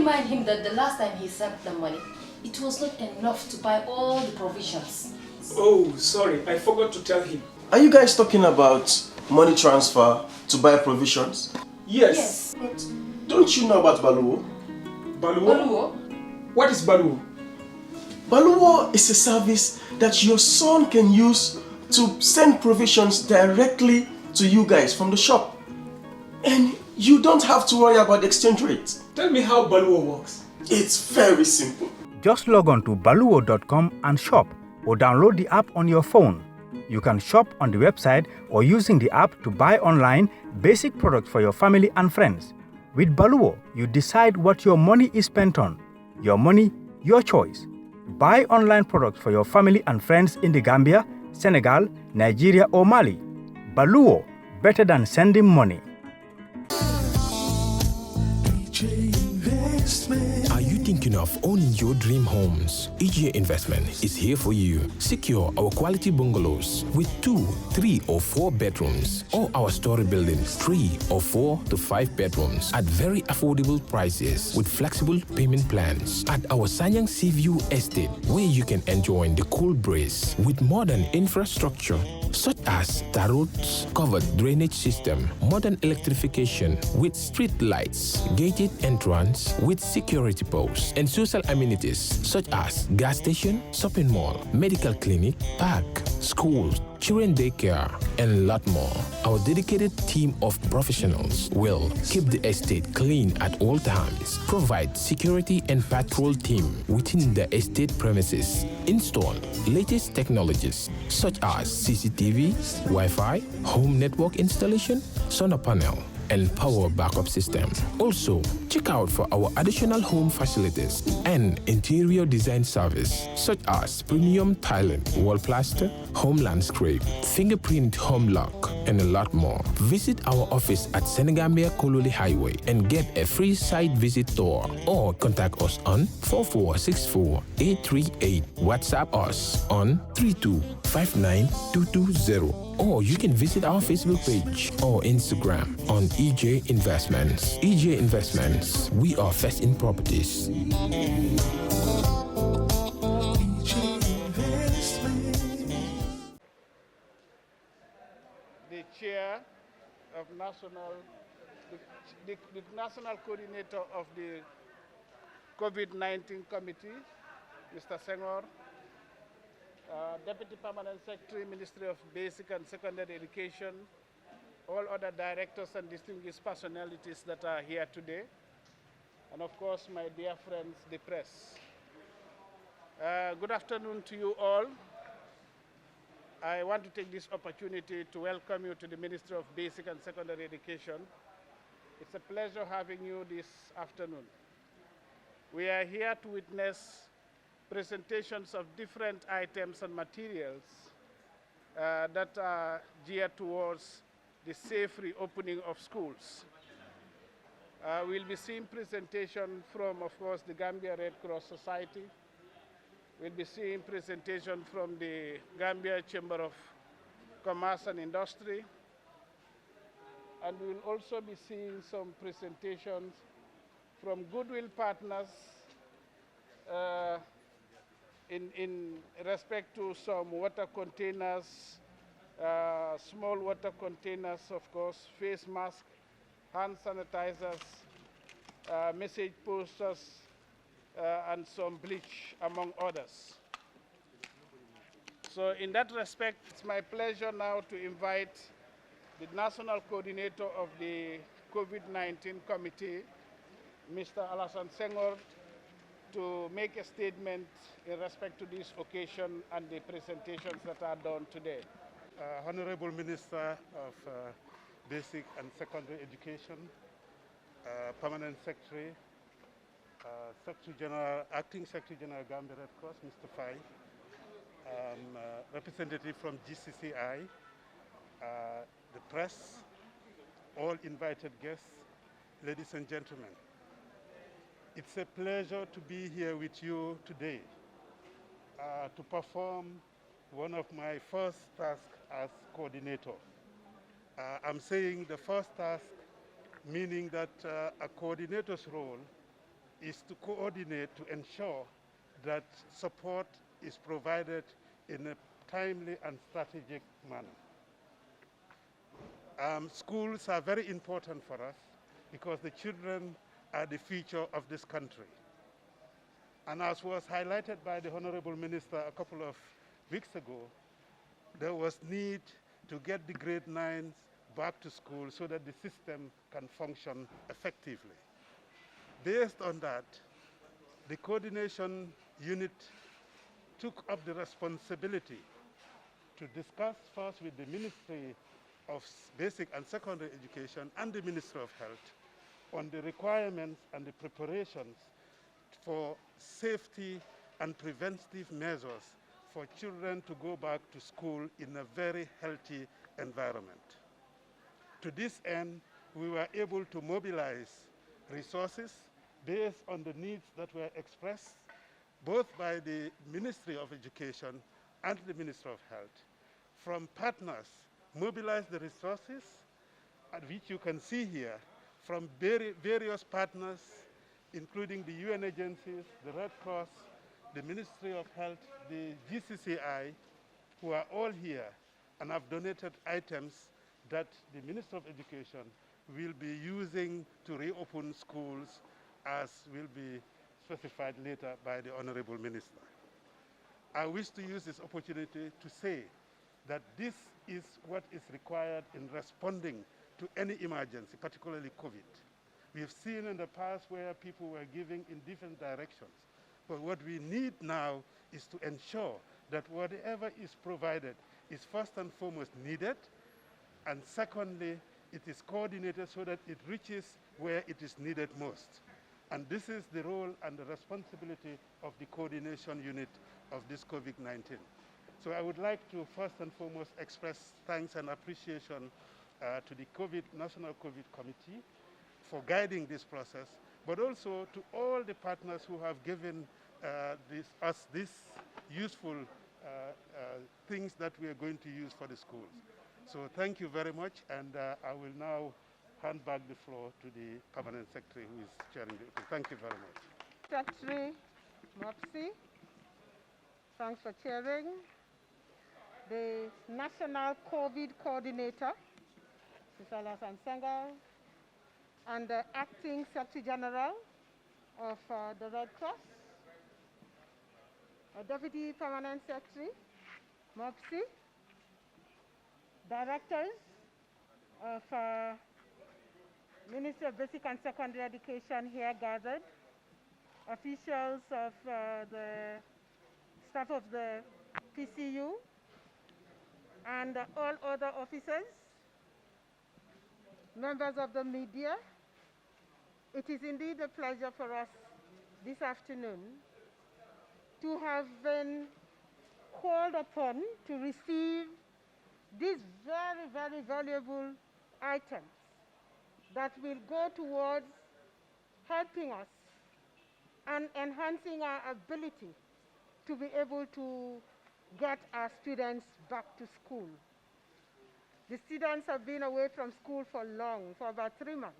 remind him that the last time he sent the money, it was not enough to buy all the provisions. Oh, sorry, I forgot to tell him. Are you guys talking about money transfer to buy provisions? Yes. But don't you know about Baluwo? Baluwo? What is Baluwo? Baluwo is a service that your son can use to send provisions directly to you guys from the shop. And you don't have to worry about the exchange rate. Tell me how Baluwo works. It's very simple. Just log on to baluwo.com and shop, or download the app on your phone. You can shop on the website or using the app to buy online basic products for your family and friends. With Baluwo, you decide what your money is spent on. Your money, your choice. Buy online products for your family and friends in the Gambia, Senegal, Nigeria or Mali. Baluwo, better than sending money. Are you thinking of owning your dream homes? EJ Investment is here for you. Secure our quality bungalows with 2, 3 or 4 bedrooms, or our story buildings 3 or 4 to 5 bedrooms at very affordable prices with flexible payment plans at our Sanyang Seaview Estate, where you can enjoy the cool breeze with modern infrastructure such as tar roads, covered drainage system, modern electrification with street lights, gated entrance with security posts, and social amenities such as gas station, shopping mall, medical clinic, park, schools, children daycare, and a lot more. Our dedicated team of professionals will keep the estate clean at all times, provide security and patrol team within the estate premises, install latest technologies such as CCTV, Wi-Fi, home network installation, solar panel, and power backup system. Also, check out for our additional home facilities and interior design service such as premium tiling, wall plaster, home landscape, fingerprint home lock, and a lot more. Visit our office at Senegambia Kololi Highway and get a free site visit tour, or contact us on 4464-838. WhatsApp us on 3259220. Or you can visit our Facebook page or Instagram on EJ Investments. EJ Investments, we are first in properties. The chair of national, the national coordinator of the COVID-19 committee, Mr. Senghor, Deputy Permanent Secretary, Ministry of Basic and Secondary Education, all other directors and distinguished personalities that are here today, and of course my dear friends, the press. Good afternoon to you all. I want to take this opportunity to welcome you to the Ministry of Basic and Secondary Education. It's a pleasure having you this afternoon. We are here to witness presentations of different items and materials that are geared towards the safe reopening of schools. We'll be seeing presentation from, of course, the Gambia Red Cross Society. We'll be seeing presentation from the Gambia Chamber of Commerce and Industry. And we'll also be seeing some presentations from Goodwill Partners in respect to some water containers, small water containers, of course, face masks, hand sanitizers, message posters, and some bleach, among others. So in that respect, it's my pleasure now to invite the National Coordinator of the COVID-19 Committee, Mr. Alassane Senghor, to make a statement in respect to this occasion and the presentations that are done today. Honorable Minister of Basic and Secondary Education, Permanent Secretary, Secretary General, Acting Secretary General Gambia Red Cross, Mr. Fai, representative from GCCI, the press, all invited guests, ladies and gentlemen. It's a pleasure to be here with you today to perform one of my first tasks as coordinator. I'm saying the first task, meaning that a coordinator's role is to coordinate to ensure that support is provided in a timely and strategic manner. Schools are very important for us because the children are the future of this country. And as was highlighted by the Honorable Minister a couple of weeks ago, there was need to get the grade 9s back to school so that the system can function effectively. Based on that, the coordination unit took up the responsibility to discuss first with the Ministry of Basic and Secondary Education and the Ministry of Health on the requirements and the preparations for safety and preventive measures for children to go back to school in a very healthy environment. To this end, we were able to mobilize resources based on the needs that were expressed both by the Ministry of Education and the Ministry of Health. From partners, mobilize the resources, which you can see here, from various partners, including the UN agencies, the Red Cross, the Ministry of Health, the GCCI, who are all here and have donated items that the Minister of Education will be using to reopen schools, as will be specified later by the Honorable Minister. I wish to use this opportunity to say that this is what is required in responding to any emergency, particularly COVID. We've seen in the past where people were giving in different directions. But what we need now is to ensure that whatever is provided is first and foremost needed, and secondly, it is coordinated so that it reaches where it is needed most. And this is the role and the responsibility of the coordination unit of this COVID-19. So I would like to first and foremost express thanks and appreciation to the National COVID Committee for guiding this process, but also to all the partners who have given us these useful things that we are going to use for the schools. So thank you very much, and I will now hand back the floor to the Permanent Secretary who is chairing the meeting. Thank you very much. Secretary MOBSE, thanks for chairing. The National COVID Coordinator, Sisala Sansenga, and the Acting Secretary General of the Red Cross, Deputy Permanent Secretary, MOBSE, Directors of Ministry of Basic and Secondary Education here gathered, officials of the staff of the PCU, and all other officers, members of the media. It is indeed a pleasure for us this afternoon to have been called upon to receive these very, very valuable items that will go towards helping us and enhancing our ability to be able to get our students back to school. The students have been away from school for long, for about 3 months.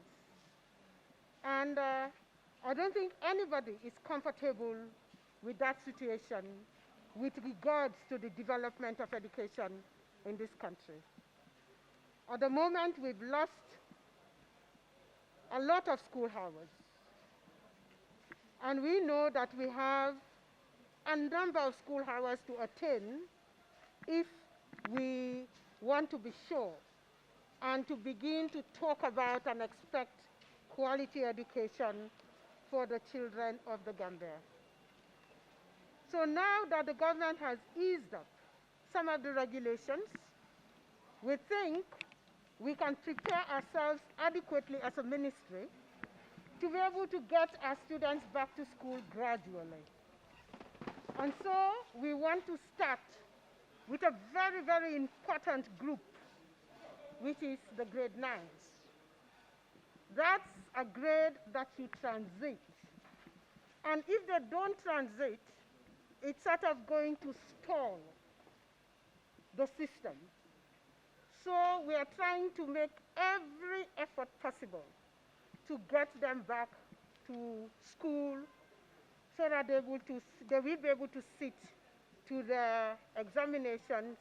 And I don't think anybody is comfortable with that situation with regards to the development of education in this country. At the moment, we've lost a lot of school hours. And we know that we have a number of school hours to attain if we want to be sure and to begin to talk about and expect quality education for the children of the Gambia. So now that the government has eased up some of the regulations, we think we can prepare ourselves adequately as a ministry to be able to get our students back to school gradually. And so we want to start with a very, very important group, which is the grade 9s. That's a grade that you transit. And if they don't transit, it's sort of going to stall the system. So we are trying to make every effort possible to get them back to school so that they will be able to sit to the examinations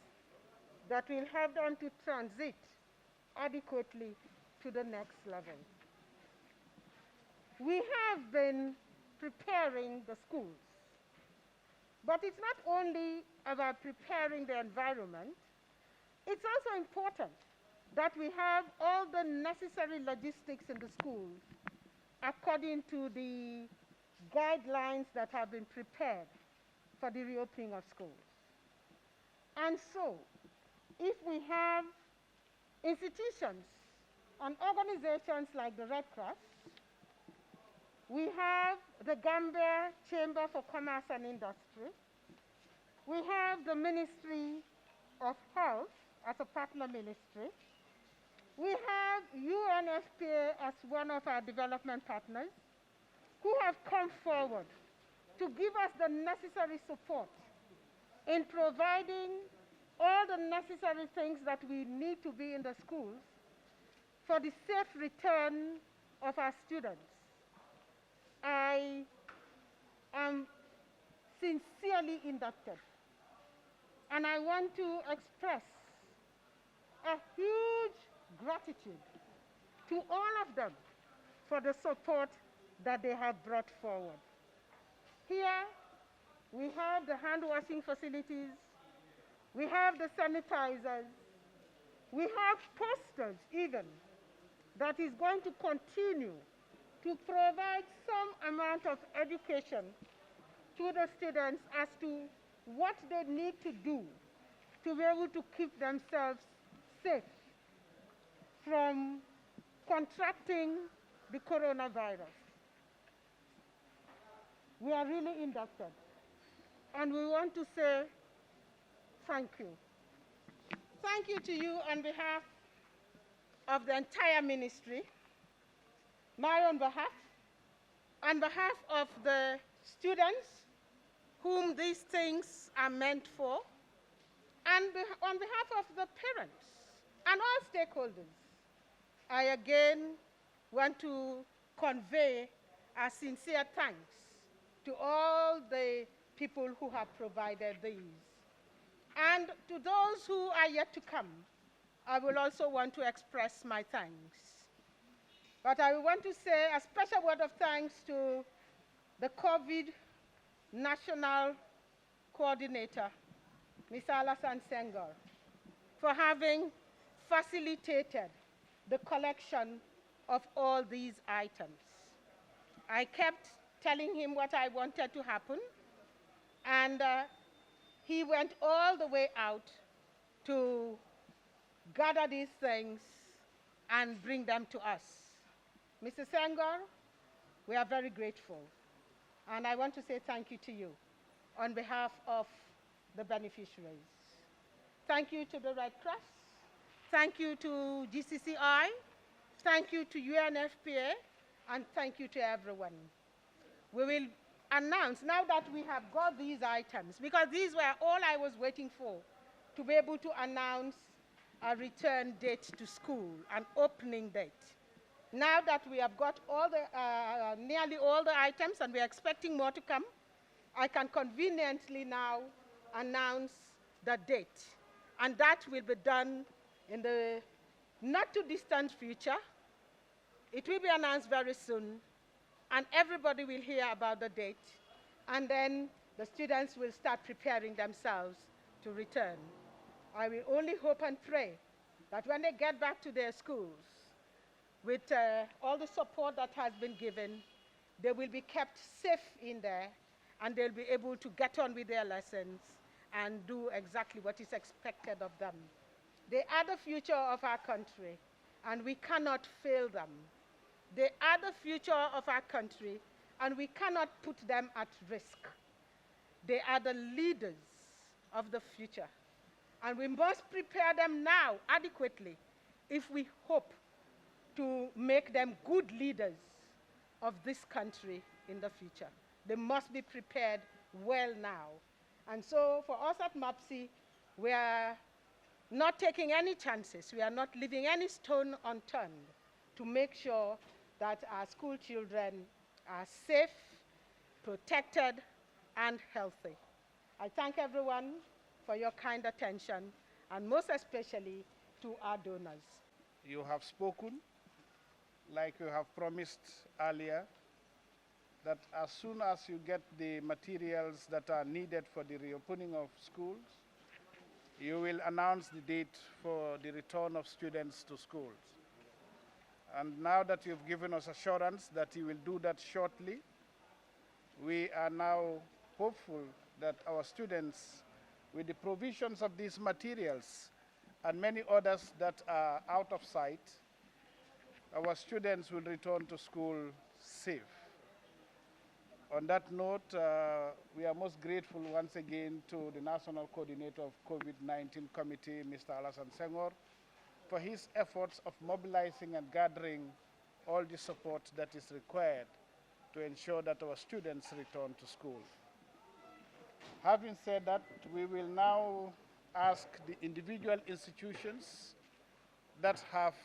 that will help them to transit adequately to the next level. We have been preparing the schools, but it's not only about preparing the environment, it's also important that we have all the necessary logistics in the schools according to the guidelines that have been prepared for the reopening of schools. And so, if we have institutions and organizations like the Red Cross, we have the Gambia Chamber for Commerce and Industry, we have the Ministry of Health as a partner ministry, we have UNFPA as one of our development partners who have come forward to give us the necessary support in providing all the necessary things that we need to be in the schools for the safe return of our students. I am sincerely indebted, and I want to express a huge gratitude to all of them for the support that they have brought forward. Here, we have the hand washing facilities, we have the sanitizers, we have posters even that is going to continue to provide some amount of education to the students as to what they need to do to be able to keep themselves safe from contracting the coronavirus. We are really indebted, and we want to say thank you. Thank you to you on behalf of the entire ministry, my own behalf, on behalf of the students whom these things are meant for, and on behalf of the parents and all stakeholders. I again want to convey our sincere thanks to all the people who have provided these. And to those who are yet to come, I will also want to express my thanks. But I want to say a special word of thanks to the COVID National Coordinator, Ms. Alassane Senghor, for having facilitated the collection of all these items. I kept telling him what I wanted to happen, and he went all the way out to gather these things and bring them to us. Mr. Senghor, we are very grateful, and I want to say thank you to you on behalf of the beneficiaries. Thank you to the Red Cross, thank you to GCCI, thank you to UNFPA, and thank you to everyone. We will announce, now that we have got these items, because these were all I was waiting for, to be able to announce a return date to school, an opening date. Now that we have got all the, nearly all the items, and we're expecting more to come, I can conveniently now announce the date. And that will be done in the not too distant future. It will be announced very soon, and everybody will hear about the date. And then the students will start preparing themselves to return. I will only hope and pray that when they get back to their schools, with all the support that has been given, they will be kept safe in there, and they'll be able to get on with their lessons and do exactly what is expected of them. They are the future of our country, and we cannot fail them. They are the future of our country, and we cannot put them at risk. They are the leaders of the future, and we must prepare them now adequately if we hope to make them good leaders of this country in the future. They must be prepared well now. And so for us at MOBSE, we are not taking any chances. We are not leaving any stone unturned to make sure that our school children are safe, protected, and healthy. I thank everyone for your kind attention, and most especially to our donors. You have spoken, like you have promised earlier, that as soon as you get the materials that are needed for the reopening of schools, you will announce the date for the return of students to schools. And now that you've given us assurance that you will do that shortly, we are now hopeful that our students, with the provisions of these materials and many others that are out of sight, our students will return to school safe. On that note, we are most grateful once again to the National Coordinator of COVID-19 Committee, Mr. Alassane Senghor, for his efforts of mobilizing and gathering all the support that is required to ensure that our students return to school. Having said that, we will now ask the individual institutions that have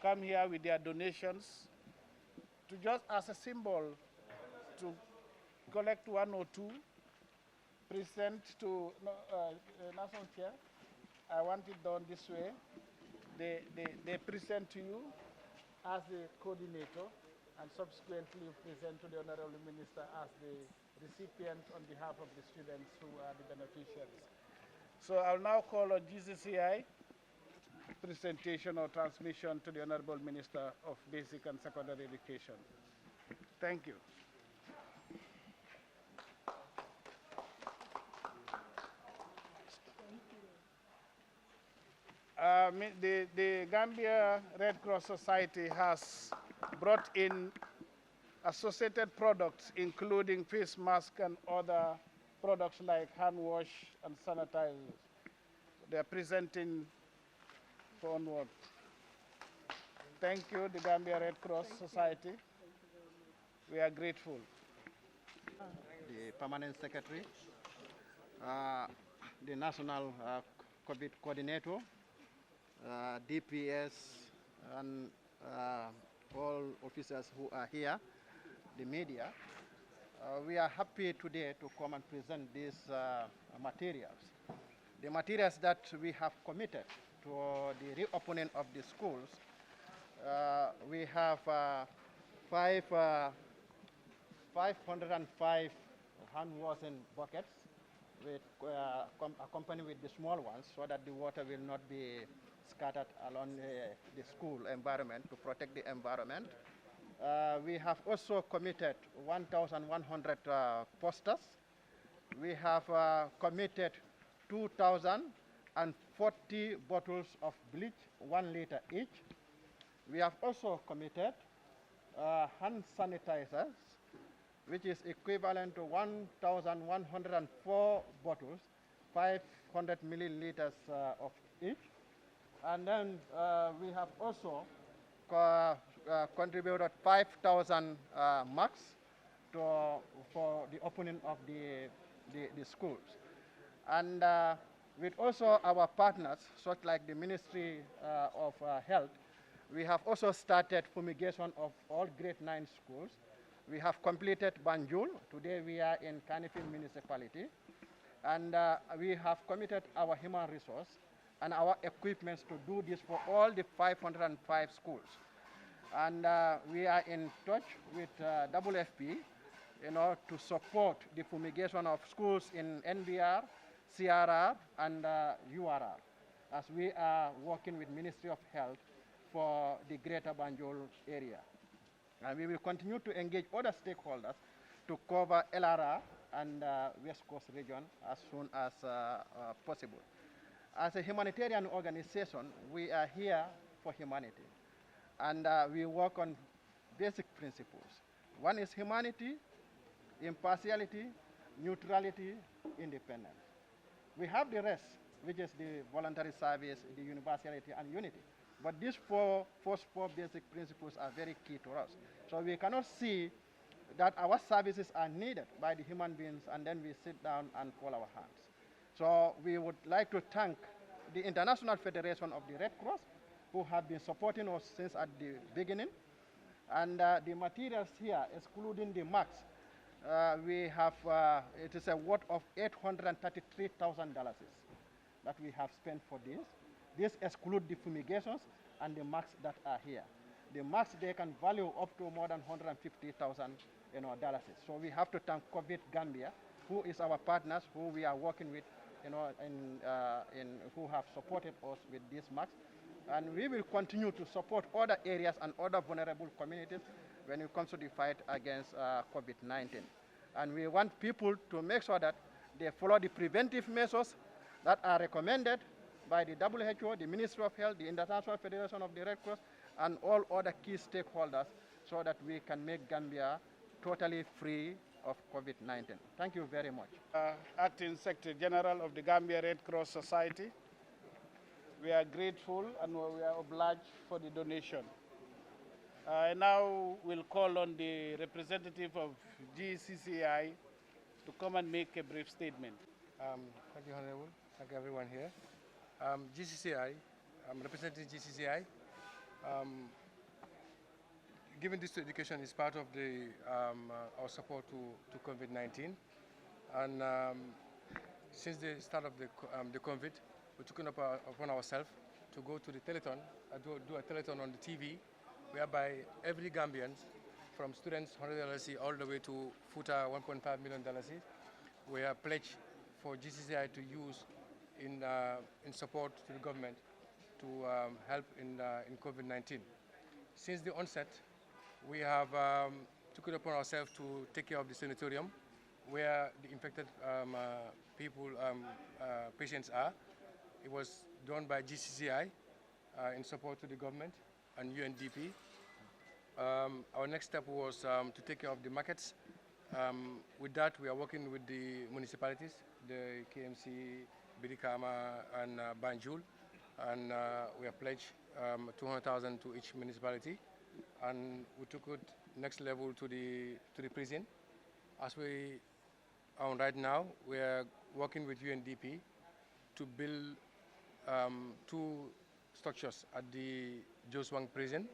come here with their donations to just as a symbol to collect one or two, present to National Chair. I want it done this way. They present to you as the coordinator, and subsequently you present to the Honorable Minister as the recipient on behalf of the students who are the beneficiaries. So I'll now call on GCCI presentation or transmission to the Honorable Minister of Basic and Secondary Education. Thank you. The Gambia Red Cross Society has brought in associated products, including face masks and other products like hand wash and sanitizers. They are presenting for onward. Thank you, the Gambia Red Cross Society. We are grateful. The Permanent Secretary, the National COVID Coordinator, DPS, and all officers who are here, the media. We are happy today to come and present these materials. The materials that we have committed to the reopening of the schools. We have 505 hand washing buckets with, accompanied with the small ones so that the water will not be scattered along the school environment to protect the environment. We have also committed 1,100 posters. We have committed 2,040 bottles of bleach, 1 liter each. We have also committed hand sanitizers, which is equivalent to 1,104 bottles, 500 milliliters of each. And then we have also contributed 5,000 masks for the opening of the schools. And with also our partners, such like the Ministry of Health, we have also started fumigation of all grade 9 schools. We have completed Banjul. Today we are in Kanifing municipality. And we have committed our human resource and our equipments to do this for all the 505 schools. And we are in touch with WFP, to support the fumigation of schools in NBR, CRR, and URR, as we are working with Ministry of Health for the Greater Banjul area. And we will continue to engage other stakeholders to cover LRR and West Coast region as soon as possible. As a humanitarian organization, we are here for humanity. And we work on basic principles. One is humanity, impartiality, neutrality, independence. We have the rest, which is the voluntary service, the universality, and unity. But these first four basic principles are very key to us. So we cannot see that our services are needed by the human beings and then we sit down and fold our hands. So we would like to thank the International Federation of the Red Cross, who have been supporting us since at the beginning. And the materials here, excluding the marks, we have, it is a worth of $833,000 that we have spent for this. This excludes the fumigations and the marks that are here. The marks, they can value up to more than $150,000, dollars. So we have to thank COVID Gambia, who is our partners, who we are working with, who have supported us with these marks. And we will continue to support other areas and other vulnerable communities when it comes to the fight against COVID-19. And we want people to make sure that they follow the preventive measures that are recommended by the WHO, the Ministry of Health, the International Federation of the Red Cross, and all other key stakeholders, so that we can make Gambia totally free of COVID-19. Thank you very much. Acting Secretary General of the Gambia Red Cross Society, we are grateful and we are obliged for the donation. I now will call on the representative of GCCI to come and make a brief statement. Thank you, Honorable. Thank you, everyone here. GCCI, I'm representing GCCI. Giving this to education is part of the, our support to COVID-19. And since the start of the COVID, we took it upon ourselves to go to the telethon, do a telethon on the TV, whereby every Gambian, from students $100 all the way to FUTA $1.5 million, we are pledged for GCCI to use in support to the government to help in COVID-19. Since the onset, we have took it upon ourselves to take care of the sanatorium where the infected patients are. It was done by GCCI in support to the government and UNDP. Our next step was to take care of the markets. With that, we are working with the municipalities, the KMC, Bidikama, and Banjul, and we have pledged 200,000 to each municipality, and we took it next level to the prison. As we are right now, we are working with UNDP to build 2 structures at the Joswang prison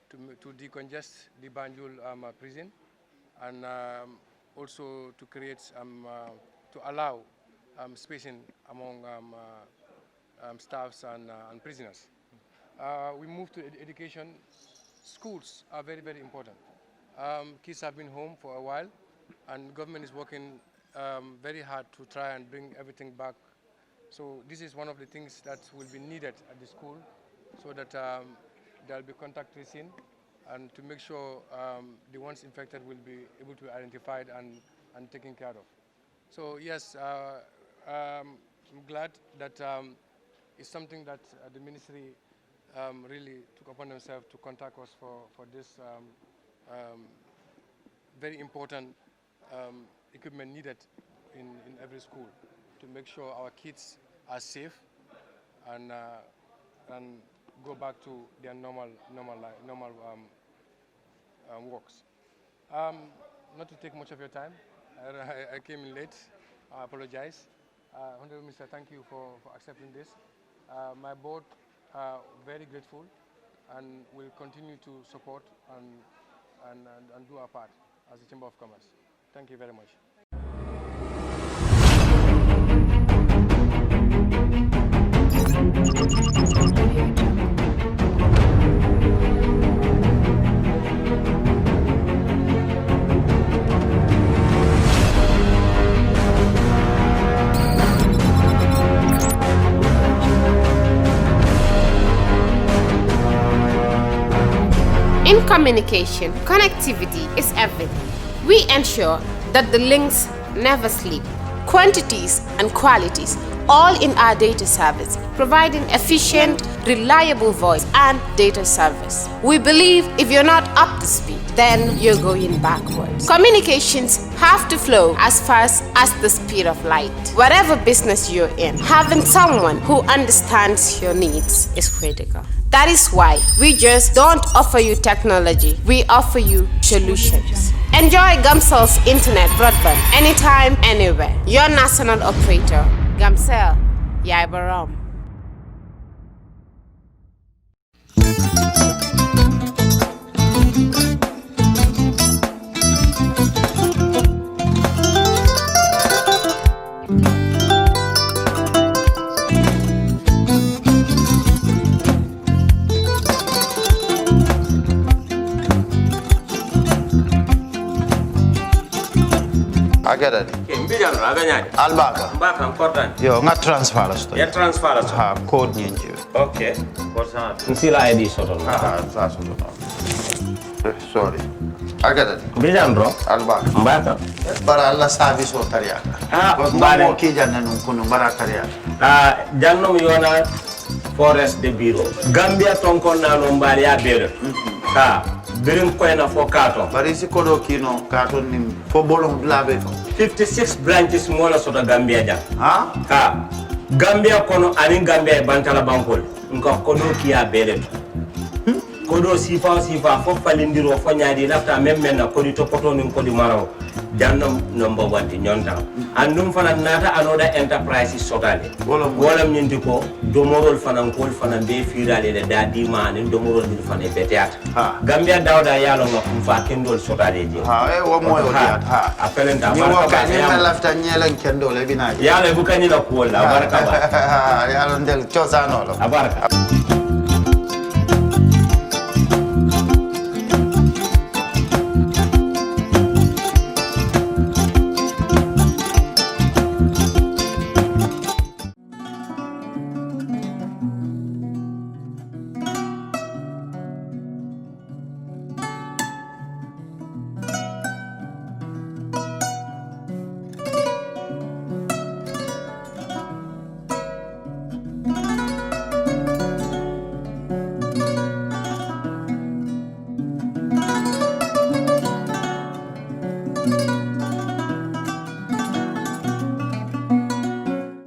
to decongest the Banjul prison, and also to create to allow spacing among staffs and prisoners. We move to education. Schools are very, very important. Kids have been home for a while, and government is working very hard to try and bring everything back. So this is one of the things that will be needed at the school, so that there will be contact tracing, and to make sure the ones infected will be able to be identified and taken care of. So yes, I'm glad that it's something that the ministry really took upon themselves to contact us for this very important equipment needed in every school to make sure our kids are safe and go back to their normal works. Not to take much of your time, I came in late. I apologize. Honorable Minister, thank you for accepting this. My board are very grateful and will continue to support and do our part as the Chamber of Commerce. Thank you very much. In communication, connectivity is everything. We ensure that the links never sleep. Quantities and qualities, all in our data service, providing efficient, reliable voice and data service. We believe if you're not up to speed, then you're going backwards. Communications have to flow as fast as the speed of light. Whatever business you're in, having someone who understands your needs is critical. That is why we just don't offer you technology, we offer you solutions. Enjoy Gamcel's internet broadband anytime, anywhere. Your national operator, Gamcel, Yaibaram. Agada. Mbijan aganya. Albaka. Mbaka important. Yo, nga transfer la sto. Ya transfer la sto. Ha, code nyinji. Okay. Nsila ID soto. Ah, sa soto. Sorry. Agada. Mbijan bro. Albaka. Mbaka. Bara alla service o tariya. Ah, mbare mo ki janna nun kunu bara tariya. Ah, janno mi yona forest de bureau. Gambia tonkon na no mbari ya bere. Ha. Birim koyna fo kato. Bari si kodo kino kato nim fo bolong blabe to. 56 branches mola sota Gambia jang. Ha? Ha. Gambia kono ani Gambia bantala bankol. Nka kono kiya bere to. Kodo sifa fo falindiro fo nyaadi lafta memmen na kodi to poto nin kodi maraw. Jannom number 1 di nyonta. Andum fana nata anoda enterprise sotale. Wala nyindi ko domorol fana kol fana be firale de dadi ma ni domorol ni fana beteat. Gambia dawda yalo ma kum fa kendol sotale je. Ha e wo moyo diat ha. Apelenta ni wo ka ni lafta nyelen kendol e binaji. Yalo bu kanina ko la baraka ba. Yalo ndel chosano lo. Abaraka.